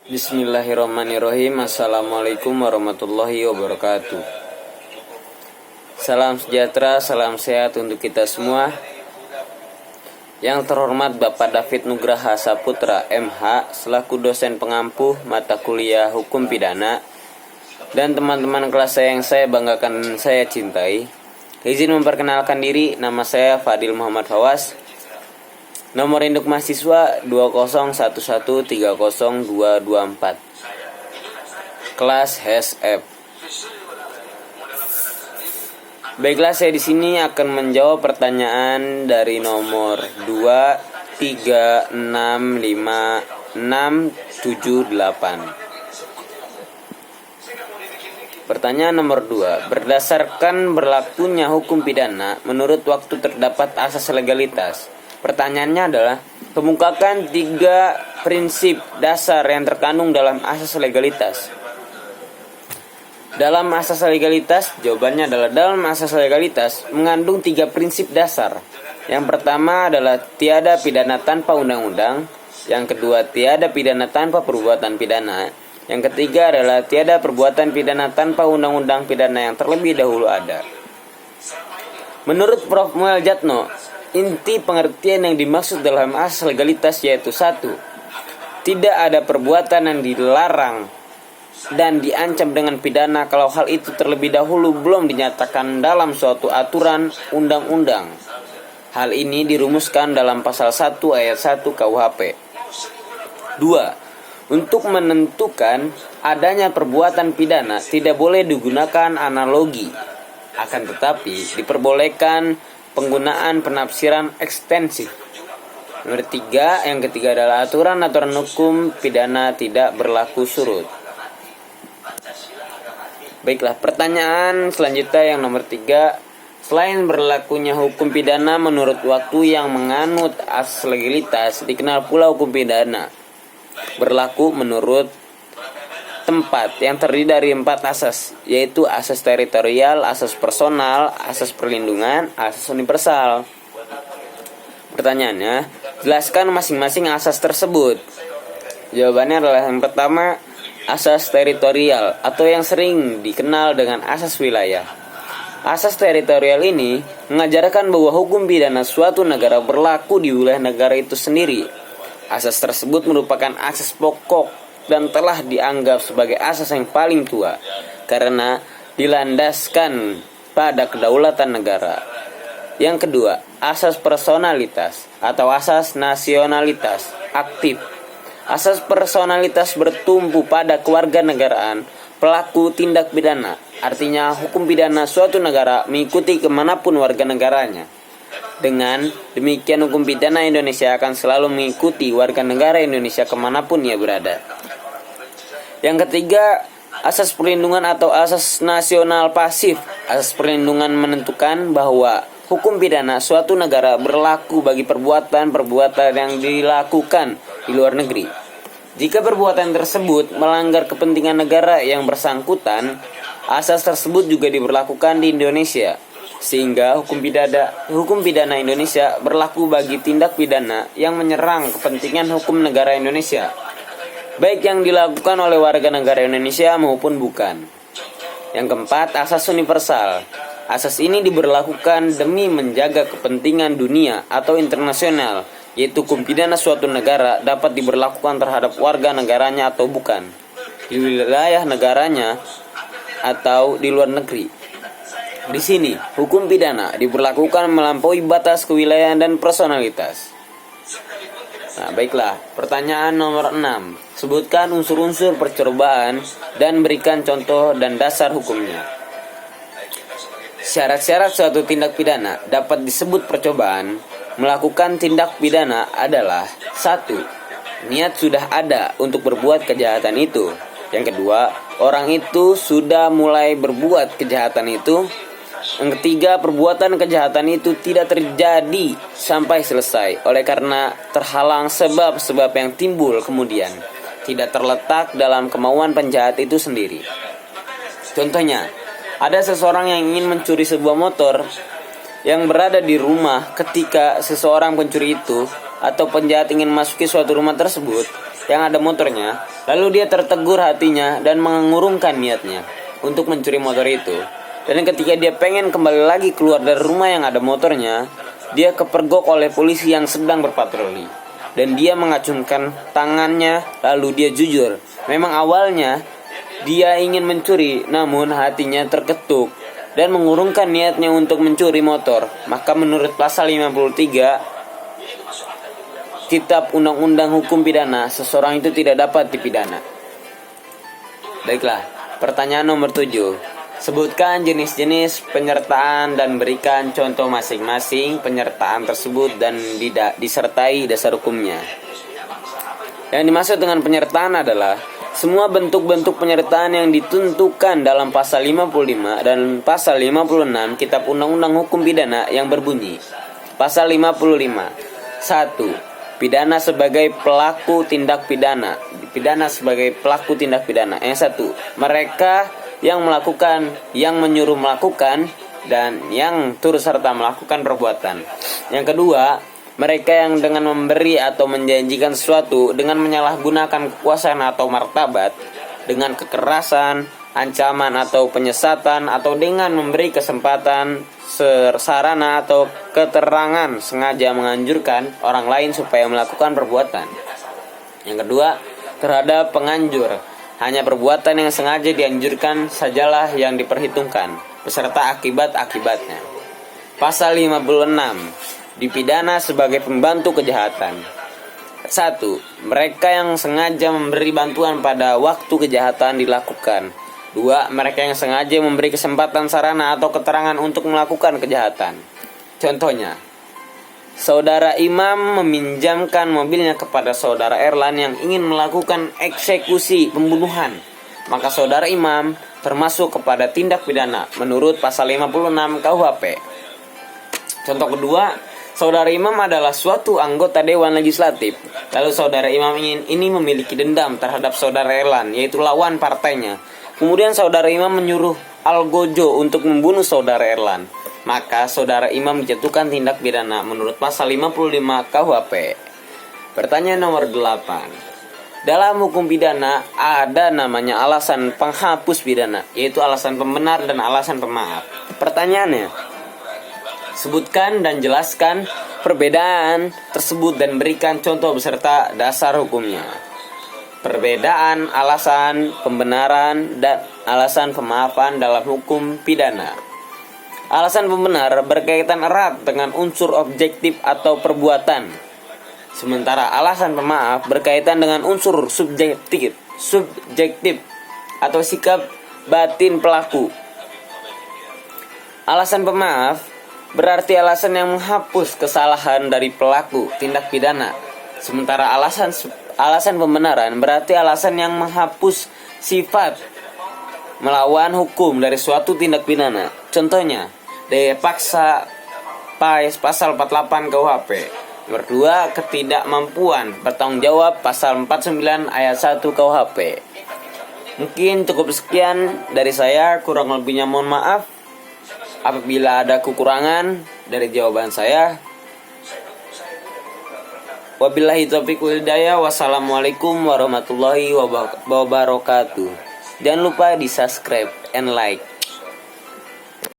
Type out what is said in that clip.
Bismillahirrahmanirrahim. Assalamualaikum warahmatullahi wabarakatuh. Salam sejahtera, salam sehat untuk kita semua. Yang terhormat Bapak David Nugraha Saputra MH selaku dosen pengampu mata kuliah Hukum Pidana, dan teman-teman kelas saya yang saya banggakan dan saya cintai. Izin memperkenalkan diri, nama saya Fadil Muhammad Fawas. Nomor induk mahasiswa 201130224. Kelas HSF. Baiklah, saya di sini akan menjawab pertanyaan dari nomor 2, 3, 6, 5, 6, 7, 8. Pertanyaan nomor 2. Berdasarkan berlakunya hukum pidana, menurut waktu terdapat asas legalitas. Pertanyaannya adalah, kemukakan 3 prinsip dasar yang terkandung dalam asas legalitas. Dalam asas legalitas, jawabannya adalah dalam asas legalitas mengandung 3 prinsip dasar. Yang pertama adalah tiada pidana tanpa undang-undang. Yang kedua, tiada pidana tanpa perbuatan pidana. Yang ketiga adalah tiada perbuatan pidana tanpa undang-undang pidana yang terlebih dahulu ada. Menurut Prof. Muel Jatno, inti pengertian yang dimaksud dalam asas legalitas yaitu 1. Tidak ada perbuatan yang dilarang dan diancam dengan pidana kalau hal itu terlebih dahulu belum dinyatakan dalam suatu aturan undang-undang. Hal ini dirumuskan dalam pasal 1 ayat 1 KUHP. 2. Untuk menentukan adanya perbuatan pidana tidak boleh digunakan analogi, akan tetapi diperbolehkan penggunaan penafsiran ekstensif. Nomor 3, yang ketiga adalah aturan-aturan hukum pidana tidak berlaku surut. Baiklah, pertanyaan selanjutnya yang nomor 3. Selain berlakunya hukum pidana menurut waktu yang menganut asas legalitas, dikenal pula hukum pidana berlaku menurut tempat yang terdiri dari 4 asas, yaitu asas teritorial, asas personal, asas perlindungan, asas universal. Pertanyaannya, jelaskan masing-masing asas tersebut. Jawabannya adalah yang pertama, asas teritorial atau yang sering dikenal dengan asas wilayah. Asas teritorial ini mengajarkan bahwa hukum pidana suatu negara berlaku di wilayah negara itu sendiri. Asas tersebut merupakan asas pokok dan telah dianggap sebagai asas yang paling tua karena dilandaskan pada kedaulatan negara. Yang kedua, asas personalitas atau asas nasionalitas aktif. Asas personalitas bertumpu pada kewarganegaraan pelaku tindak pidana. Artinya hukum pidana suatu negara mengikuti kemanapun warga negaranya. Dengan demikian hukum pidana Indonesia akan selalu mengikuti warga negara Indonesia kemanapun ia berada. Yang ketiga, asas perlindungan atau asas nasional pasif. Asas perlindungan menentukan bahwa hukum pidana suatu negara berlaku bagi perbuatan-perbuatan yang dilakukan di luar negeri. Jika perbuatan tersebut melanggar kepentingan negara yang bersangkutan, asas tersebut juga diberlakukan di Indonesia. Sehingga hukum pidana Indonesia berlaku bagi tindak pidana yang menyerang kepentingan hukum negara Indonesia, baik yang dilakukan oleh warga negara Indonesia maupun bukan. Yang keempat, asas universal. Asas ini diberlakukan demi menjaga kepentingan dunia atau internasional, yaitu hukum pidana suatu negara dapat diberlakukan terhadap warga negaranya atau bukan, di wilayah negaranya atau di luar negeri. Di sini, hukum pidana diberlakukan melampaui batas kewilayahan dan personalitas. Nah, baiklah, pertanyaan nomor 6. Sebutkan unsur-unsur percobaan dan berikan contoh dan dasar hukumnya. Syarat-syarat suatu tindak pidana dapat disebut percobaan. Melakukan tindak pidana adalah 1. Niat sudah ada untuk berbuat kejahatan itu. Yang kedua, orang itu sudah mulai berbuat kejahatan itu. Yang ketiga, perbuatan kejahatan itu tidak terjadi sampai selesai oleh karena terhalang sebab-sebab yang timbul kemudian, tidak terletak dalam kemauan penjahat itu sendiri. Contohnya, ada seseorang yang ingin mencuri sebuah motor yang berada di rumah ketika seseorang pencuri itu atau penjahat ingin memasuki suatu rumah tersebut. yang ada motornya, lalu dia tertegur hatinya dan mengurungkan niatnya untuk mencuri motor itu. Dan ketika dia pengen kembali lagi keluar dari rumah yang ada motornya, dia kepergok oleh polisi yang sedang berpatroli. Dan dia mengacungkan tangannya, lalu dia jujur. Memang awalnya dia ingin mencuri, namun hatinya terketuk dan mengurungkan niatnya untuk mencuri motor. Maka menurut pasal 53 Kitab Undang-Undang Hukum Pidana, seseorang itu tidak dapat dipidana. Baiklah, pertanyaan nomor 7. Sebutkan jenis-jenis penyertaan dan berikan contoh masing-masing penyertaan tersebut dan disertai dasar hukumnya. Yang dimaksud dengan penyertaan adalah semua bentuk-bentuk penyertaan yang ditentukan dalam pasal 55 dan pasal 56 Kitab Undang-Undang Hukum Pidana yang berbunyi. Pasal 55. 1. Pidana sebagai pelaku tindak pidana. Pidana sebagai pelaku tindak pidana. Yang 1. Mereka yang melakukan, yang menyuruh melakukan, dan yang turut serta melakukan perbuatan. Yang kedua, mereka yang dengan memberi atau menjanjikan sesuatu dengan menyalahgunakan kekuasaan atau martabat, dengan kekerasan, ancaman atau penyesatan, atau dengan memberi kesempatan, sarana atau keterangan sengaja menganjurkan orang lain supaya melakukan perbuatan. Yang kedua, terhadap penganjur, hanya perbuatan yang sengaja dianjurkan sajalah yang diperhitungkan, beserta akibat-akibatnya. Pasal 56, dipidana sebagai pembantu kejahatan. 1. Mereka yang sengaja memberi bantuan pada waktu kejahatan dilakukan. 2. Mereka yang sengaja memberi kesempatan, sarana atau keterangan untuk melakukan kejahatan. Contohnya, Saudara Imam meminjamkan mobilnya kepada Saudara Erlan yang ingin melakukan eksekusi pembunuhan. Maka Saudara Imam termasuk kepada tindak pidana menurut pasal 56 KUHP. Contoh kedua, Saudara Imam adalah suatu anggota Dewan Legislatif. Lalu Saudara Imam ini memiliki dendam terhadap Saudara Erlan, yaitu lawan partainya. Kemudian Saudara Imam menyuruh Algojo untuk membunuh Saudara Erlan. Maka Saudara Imam dijatuhkan tindak pidana menurut pasal 55 KUHP. Pertanyaan nomor 8. Dalam hukum pidana ada namanya alasan penghapus pidana, yaitu alasan pembenar dan alasan pemaaf. Pertanyaannya, sebutkan dan jelaskan perbedaan tersebut dan berikan contoh beserta dasar hukumnya. Perbedaan alasan pembenaran dan alasan pemaafan dalam hukum pidana. Alasan pembenar berkaitan erat dengan unsur objektif atau perbuatan, sementara alasan pemaaf berkaitan dengan unsur subjektif atau sikap batin pelaku. Alasan pemaaf berarti alasan yang menghapus kesalahan dari pelaku tindak pidana, sementara alasan pembenaran berarti alasan yang menghapus sifat melawan hukum dari suatu tindak pidana. Contohnya, daya paksa pasal 48 KUHP. Nomor 2, ketidakmampuan bertanggung jawab pasal 49 ayat 1 KUHP. Mungkin cukup sekian dari saya, kurang lebihnya mohon maaf apabila ada kekurangan dari jawaban saya. Wabillahi taufiq wal hidayah. Wassalamualaikum warahmatullahi wabarakatuh. Jangan lupa di subscribe and like.